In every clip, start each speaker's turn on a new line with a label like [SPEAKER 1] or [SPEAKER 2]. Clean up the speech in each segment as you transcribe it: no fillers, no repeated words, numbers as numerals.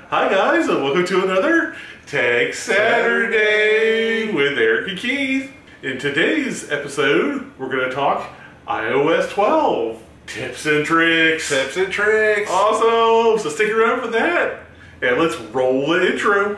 [SPEAKER 1] Hi guys, and welcome to another Tech Saturday with Eric and Keith. In today's episode, we're going to talk iOS 12 tips and tricks.
[SPEAKER 2] Tips and tricks.
[SPEAKER 1] Awesome. So stick around for that, and let's roll the intro.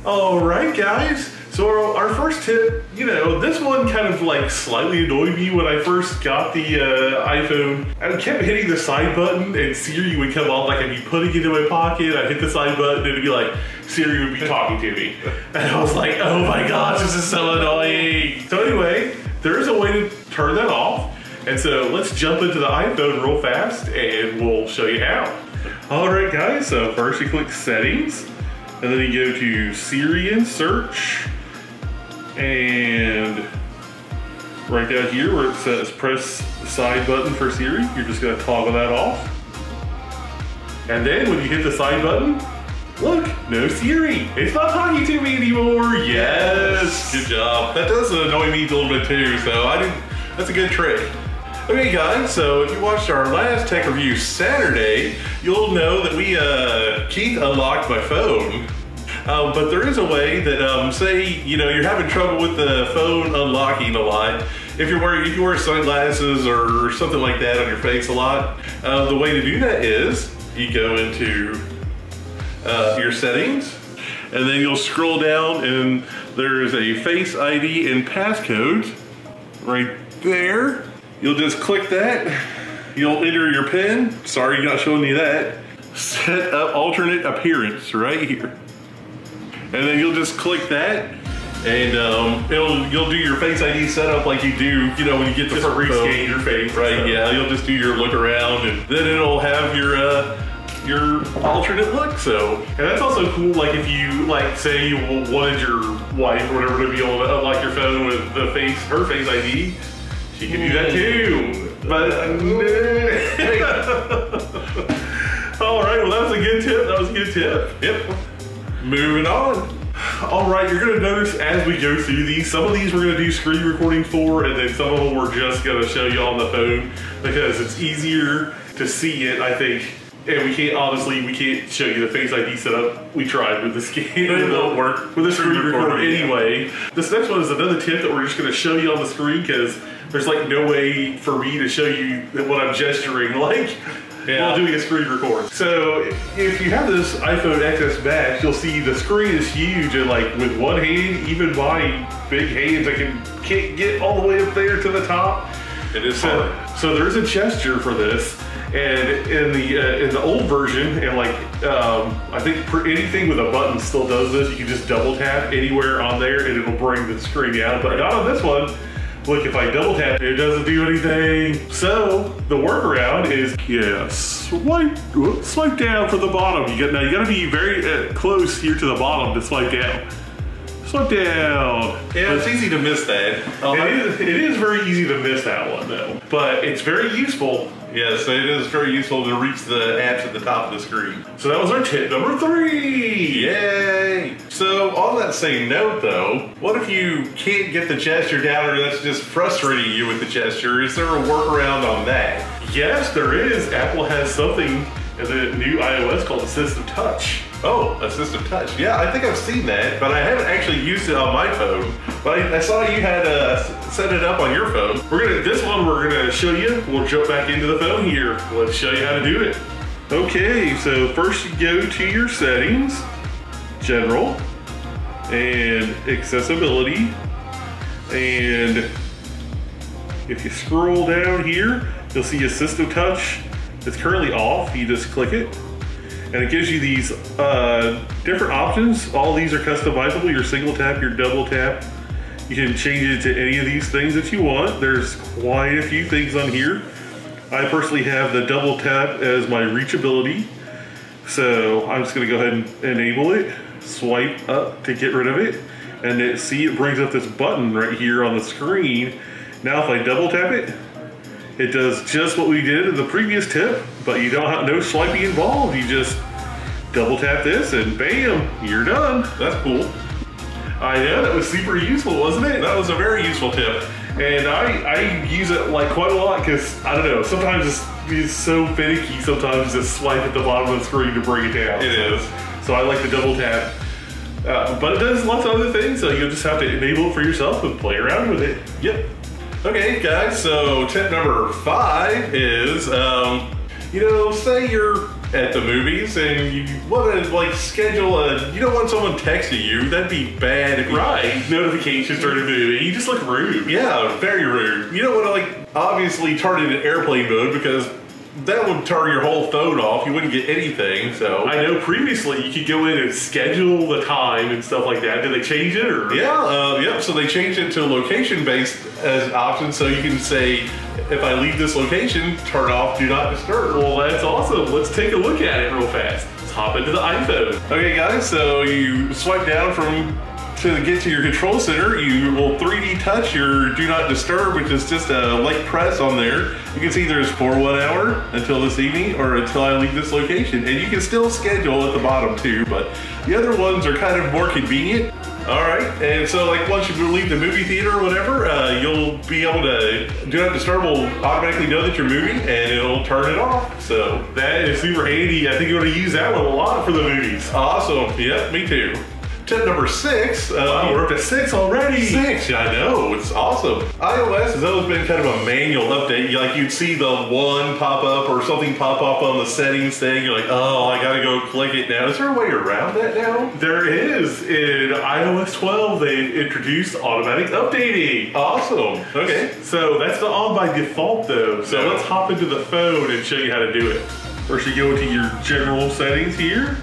[SPEAKER 1] All right, guys. So our first tip, this one kind of like slightly annoyed me when I first got the iPhone. I kept hitting the side button and Siri would come on, like I'd be putting it in my pocket, I'd hit the side button and it'd be like, Siri would be talking to me. And I was like, oh my gosh, this is so annoying. So anyway, there is a way to turn that off. And so let's jump into the iPhone real fast and we'll show you how. All right, guys, so first you click Settings, and then you go to Siri and Search. And right down here where it says press the side button for Siri, you're just going to toggle that off. And then when you hit the side button, look, no Siri. It's not talking to me anymore. Yes. Good job. That does annoy me a little bit too, so that's a good trick. Okay guys, so if you watched our last tech review Saturday, you'll know that Keith unlocked my phone. But there is a way that, say, you're having trouble with the phone unlocking a lot. If you wear sunglasses or something like that on your face a lot, the way to do that is you go into your settings, and then you'll scroll down, and there is a Face ID and passcode right there. You'll just click that. You'll enter your PIN. Sorry, not showing you that. Set up alternate appearance right here. And then you'll just click that, and you'll do your Face ID setup like you do, when you get the phone. Rescan your face, right? Yeah, you'll just do your look around, and then it'll have your alternate look. So, and that's also cool. Like if you say you wanted your wife or whatever to be able to unlock your phone with her Face ID, she can do that too. But all right, well that was a good tip. Yep. Moving on. All right, you're gonna notice as we go through these, some of these we're gonna do screen recording for, and then some of them we're just gonna show you on the phone because it's easier to see it, I think. And we can't show you the Face ID setup. We tried with the scan. It won't work with the screen recorder anyway. This next one is another tip that we're just gonna show you on the screen because there's no way for me to show you what I'm gesturing like. While doing a screen record. So if you have this iPhone XS Max, you'll see the screen is huge, and with one hand, even my big hands, I can't get all the way up there to the top. It is hard. So there is a gesture for this, and in the old version, and I think anything with a button still does this. You can just double tap anywhere on there, and it'll bring the screen down. But not on this one. Look, if I double tap, it doesn't do anything. So the workaround is, swipe down from the bottom. Now you gotta be very close here to the bottom to swipe down. Swipe down. Yeah, it's easy to miss that. It is very easy to miss that one though, but it's very useful. Yes, it is very useful to reach the apps at the top of the screen. So that was our tip number 3. Yay! So on that same note though, what if you can't get the gesture down, or that's just frustrating you with the gesture? Is there a workaround on that? Yes, there is. Apple has something in the new iOS called Assistive Touch. Oh, Assistive Touch. Yeah, I think I've seen that, but I haven't actually used it on my phone. But I saw you had set it up on your phone. This one we're gonna show you. We'll jump back into the phone here. Let's show you how to do it. Okay, so first you go to your settings, General, and Accessibility. And if you scroll down here, you'll see Assistive Touch. It's currently off. You just click it. And it gives you these different options. All these are customizable. Your single tap, your double tap. You can change it to any of these things that you want. There's quite a few things on here. I personally have the double tap as my reachability. So I'm just gonna go ahead and enable it. Swipe up to get rid of it. And then see, it brings up this button right here on the screen. Now if I double tap it, it does just what we did in the previous tip, but you don't have no swiping involved. You just double tap this and bam, you're done. That's cool. I know, that was super useful, wasn't it? That was a very useful tip. And I use it like quite a lot because, I don't know, sometimes it's so finicky sometimes just swipe at the bottom of the screen to bring it down.
[SPEAKER 2] It is.
[SPEAKER 1] So I like the double tap. But it does lots of other things, so you'll just have to enable it for yourself and play around with it.
[SPEAKER 2] Yep. Okay, guys, so tip number 5 is, you know, say you're at the movies and you want to like schedule you don't want someone texting you. That'd be bad if you...
[SPEAKER 1] Right. Notifications during a movie. You just look rude.
[SPEAKER 2] Yeah, very rude. You don't want to like obviously turn it in airplane mode because that would turn your whole phone off. You wouldn't get anything, so...
[SPEAKER 1] I know previously you could go in and schedule the time and stuff like that. Did they change it, or...?
[SPEAKER 2] Yeah, yep, so they changed it to location-based as an option, so you can say, if I leave this location, turn off Do Not Disturb.
[SPEAKER 1] Well, that's awesome. Let's take a look at it real fast. Let's hop into the iPhone.
[SPEAKER 2] Okay, guys, so you swipe down to get to your control center, you will 3D touch your Do Not Disturb, which is just a light press on there. You can see there's for 1 hour until this evening or until I leave this location. And you can still schedule at the bottom too, but the other ones are kind of more convenient. All right, and so like once you leave the movie theater or whatever, you'll be able to, Do Not Disturb will automatically know that you're moving and it'll turn it off. So
[SPEAKER 1] that is super handy. I think you're going to use that one a lot for the movies.
[SPEAKER 2] Awesome, yep, me too. Tip number 6.
[SPEAKER 1] Wow, we're up to 6 already.
[SPEAKER 2] 6, I know, it's awesome. iOS has always been kind of a manual update. Like you'd see the 1 pop up or something pop up on the settings thing. You're like, oh, I gotta go click it now. Is there a way around that now?
[SPEAKER 1] There is. In iOS 12, they introduced automatic updating.
[SPEAKER 2] Awesome. Okay.
[SPEAKER 1] So that's not on by default though. So let's hop into the phone and show you how to do it. First you go into your general settings here.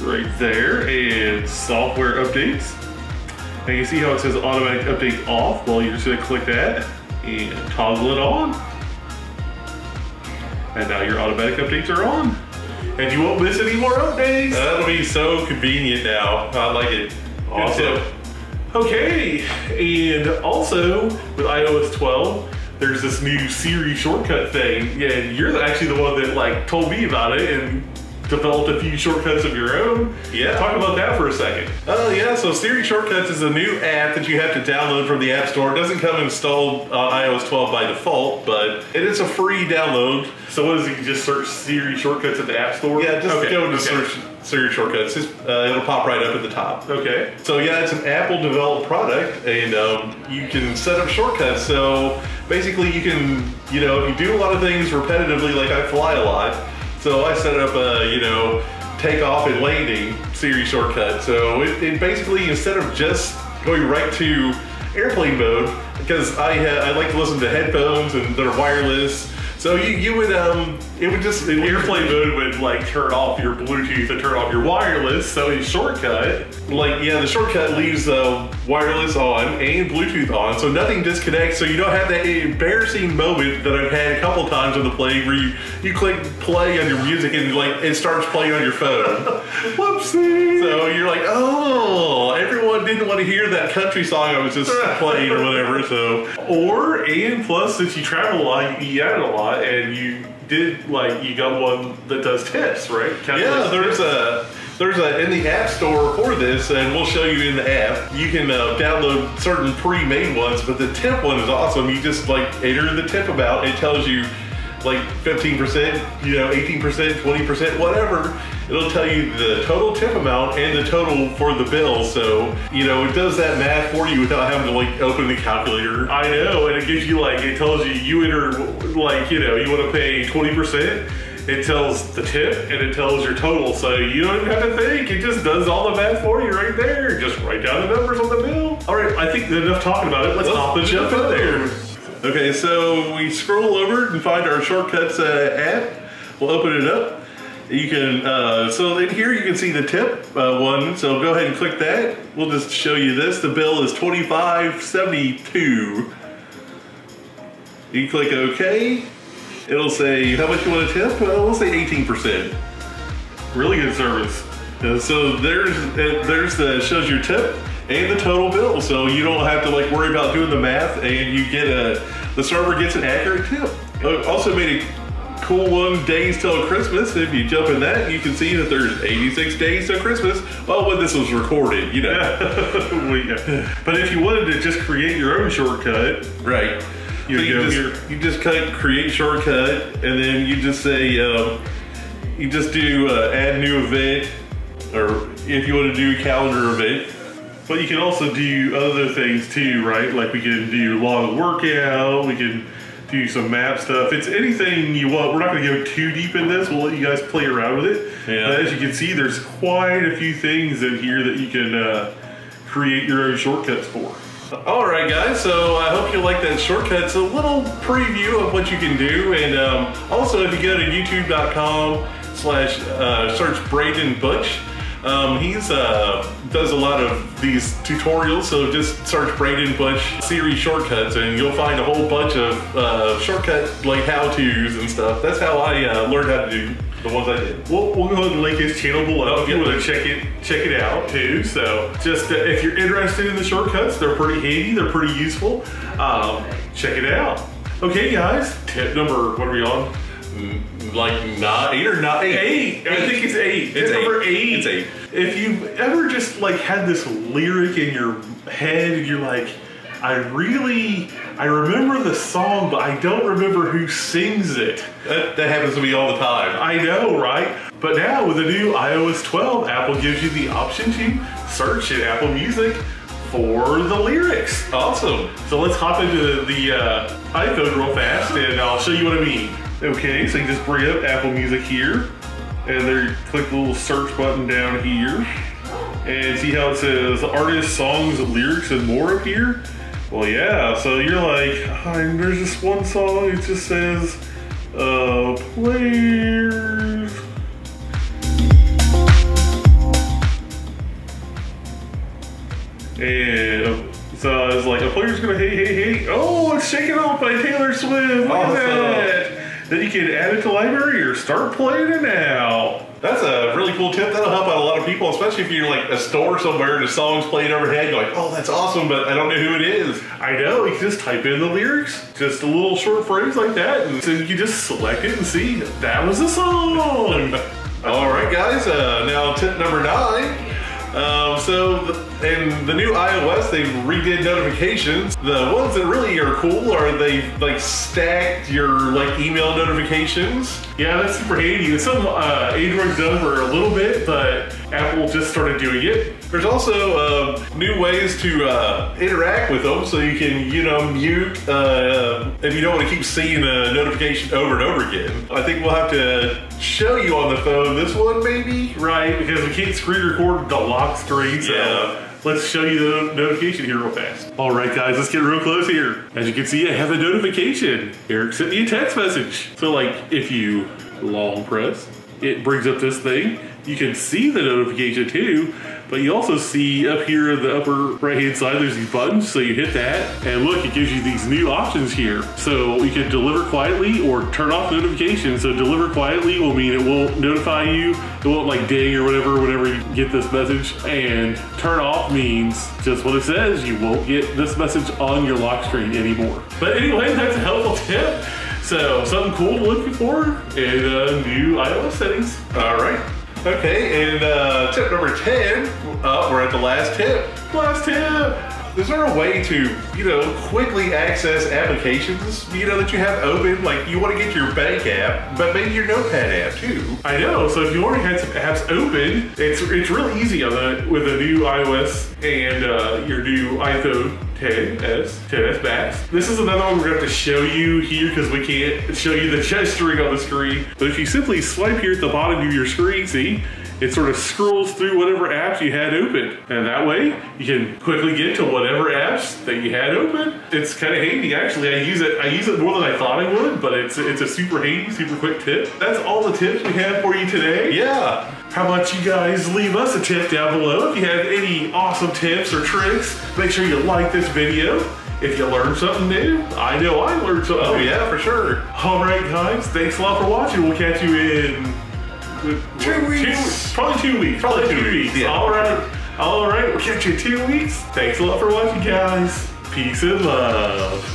[SPEAKER 1] Right there, and software updates. And you see how it says automatic update off? Well, you're just gonna click that and toggle it on. And now your automatic updates are on. And you won't miss any more updates.
[SPEAKER 2] That'll be so convenient now. I like it.
[SPEAKER 1] Awesome. Okay, and also with iOS 12, there's this new Siri shortcut thing, and you're actually the one that like told me about it and developed a few shortcuts of your own.
[SPEAKER 2] Yeah.
[SPEAKER 1] Talk about that for a second.
[SPEAKER 2] Oh yeah, so Siri Shortcuts is a new app that you have to download from the App Store. It doesn't come installed on iOS 12 by default, but it is a free download.
[SPEAKER 1] So what is it, you just search Siri Shortcuts at the App Store?
[SPEAKER 2] Yeah, just go to search Siri Shortcuts. It'll pop right up at the top.
[SPEAKER 1] Okay.
[SPEAKER 2] So yeah, it's an Apple developed product, and you can set up shortcuts. So basically you can, you know, if you do a lot of things repetitively, like I fly a lot, so I set up a, you know, takeoff and landing Siri shortcut. So it basically, instead of just going right to airplane mode, because I like to listen to headphones and they're wireless. So you would, it would just...
[SPEAKER 1] Airplane mode would like turn off your Bluetooth and turn off your wireless, so in shortcut...
[SPEAKER 2] Like, yeah, the shortcut leaves wireless on and Bluetooth on, so nothing disconnects, so you don't have that embarrassing moment that I've had a couple times on the plane where you click play on your music and like it starts playing on your phone.
[SPEAKER 1] Whoopsie!
[SPEAKER 2] So you're like, oh, everyone didn't want to hear that country song I was just playing or whatever, so...
[SPEAKER 1] And plus, since you travel a lot, you eat out a lot, and you got one that does tips, right?
[SPEAKER 2] Yeah, there's a in the App Store for this, and we'll show you in the app. You can download certain pre-made ones, but the tip one is awesome. You just like enter the tip amount. It tells you like 15%, you know, 18%, 20%, whatever. It'll tell you the total tip amount and the total for the bill. So, you know, it does that math for you without having to like open the calculator.
[SPEAKER 1] I know, and it gives you like, it tells you enter like, you know, you want to pay 20%. It tells the tip and it tells your total, so you don't even have to think. It just does all the math for you right there. Just write down the numbers on the bill. All right, I think enough talking about it. Let's hop and jump in there.
[SPEAKER 2] Okay, so we scroll over and find our shortcuts app. We'll open it up. You can, so in here you can see the tip one, so go ahead and click that. We'll just show you this. The bill is $25.72. You click OK. It'll say how much you want to tip. We'll say 18%.
[SPEAKER 1] Really good service.
[SPEAKER 2] So there's the shows your tip and the total bill, so you don't have to like worry about doing the math, and you get the server gets an accurate tip. Also made it cool one, Days Till Christmas. If you jump in that, you can see that there's 86 days till Christmas. Well, when this was recorded, you know.
[SPEAKER 1] Well, yeah. But if you wanted to just create your own shortcut,
[SPEAKER 2] right? So you just create shortcut, and then you just say, you just do add new event, or if you want to do a calendar event.
[SPEAKER 1] But you can also do other things too, right? Like we can do log workout, we can do some map stuff. It's anything you want. We're not going to go too deep in this. We'll let you guys play around with it. Yeah. But as you can see, there's quite a few things in here that you can create your own shortcuts for.
[SPEAKER 2] All right, guys. So I hope you like that shortcut. It's a little preview of what you can do. And also, if you go to youtube.com/search Braden Butch, he's does a lot of these tutorials, so just search Braden Butch Siri shortcuts and you'll find a whole bunch of shortcut like how-tos and stuff. That's how I learned how to do the ones I did.
[SPEAKER 1] We'll go ahead and link his channel below if you want to check it out too. So just if you're interested in the shortcuts, they're pretty handy, they're pretty useful. Check it out. Okay guys, tip number, what are we on?
[SPEAKER 2] Like 8 or 9?
[SPEAKER 1] 8. I think it's 8. It's number 8.
[SPEAKER 2] It's 8.
[SPEAKER 1] If you've ever just like had this lyric in your head and you're like, I remember the song, but I don't remember who sings it.
[SPEAKER 2] That happens to me all the time.
[SPEAKER 1] I know, right? But now with the new iOS 12, Apple gives you the option to search in Apple Music for the lyrics.
[SPEAKER 2] Awesome.
[SPEAKER 1] So let's hop into the iPhone real fast and I'll show you what I mean. Okay, so you just bring up Apple Music here, and then click the little search button down here, and see how it says artists, songs, lyrics, and more up here? Well, yeah, so you're like, there's this one song, it just says, players. And so I was like, a player's gonna hey. Oh, it's Shake It Off by Taylor Swift, look at that. Then you can add it to library or start playing it now.
[SPEAKER 2] That's a really cool tip. That'll help out a lot of people, especially if you're like a store somewhere and a song's playing overhead. You're like, oh, that's awesome, but I don't know who it is.
[SPEAKER 1] I know, you can just type in the lyrics, just a little short phrase like that, and so you can just select it and see that was the song.
[SPEAKER 2] All right, guys, now tip number 9. In the new iOS, they redid notifications. The ones that really are cool are they like stacked your like email notifications.
[SPEAKER 1] Yeah, that's super handy. It's something Android's done for a little bit, but Apple just started doing it.
[SPEAKER 2] There's also new ways to interact with them, so you can, mute if you don't want to keep seeing a notification over and over again. I think we'll have to show you on the phone this one, maybe?
[SPEAKER 1] Right, because we can't screen record the lock screen, so let's show you the notification here real fast. All right, guys, let's get real close here. As you can see, I have a notification. Eric sent me a text message. So, like, if you long press, it brings up this thing. You can see the notification too, but you also see up here in the upper right hand side, there's these buttons. So you hit that and look, it gives you these new options here. So you can deliver quietly or turn off notifications. So deliver quietly will mean it won't notify you. It won't like ding or whatever whenever you get this message. And turn off means just what it says. You won't get this message on your lock screen anymore. But anyway, that's a helpful tip. So something cool to look for in new iOS settings.
[SPEAKER 2] All right. Okay, and tip number 10, we're at the last tip.
[SPEAKER 1] Last tip.
[SPEAKER 2] Is there a way to, quickly access applications, that you have open? Like, you want to get your bank app, but maybe your notepad app too.
[SPEAKER 1] I know, so if you already had some apps open, it's really easy with the new iOS and your new iPhone 10s Max. This is another one we're going to have to show you here because we can't show you the gesturing on the screen. But if you simply swipe here at the bottom of your screen, see, it sort of scrolls through whatever apps you had open. And that way, you can quickly get to whatever apps that you had open. It's kind of handy, actually. I use it more than I thought I would, but it's a super handy, super quick tip. That's all the tips we have for you today.
[SPEAKER 2] Yeah.
[SPEAKER 1] How about you guys leave us a tip down below if you have any awesome tips or tricks. Make sure you like this video. If you learned something new, I know I learned something new.
[SPEAKER 2] Oh yeah, for sure.
[SPEAKER 1] All right, guys. Thanks a lot for watching. We'll catch you in
[SPEAKER 2] 2 weeks.
[SPEAKER 1] Probably 2 weeks.
[SPEAKER 2] Probably 2 weeks. Yeah.
[SPEAKER 1] All right. We'll catch you in 2 weeks. Thanks a lot for watching, guys. Peace and love.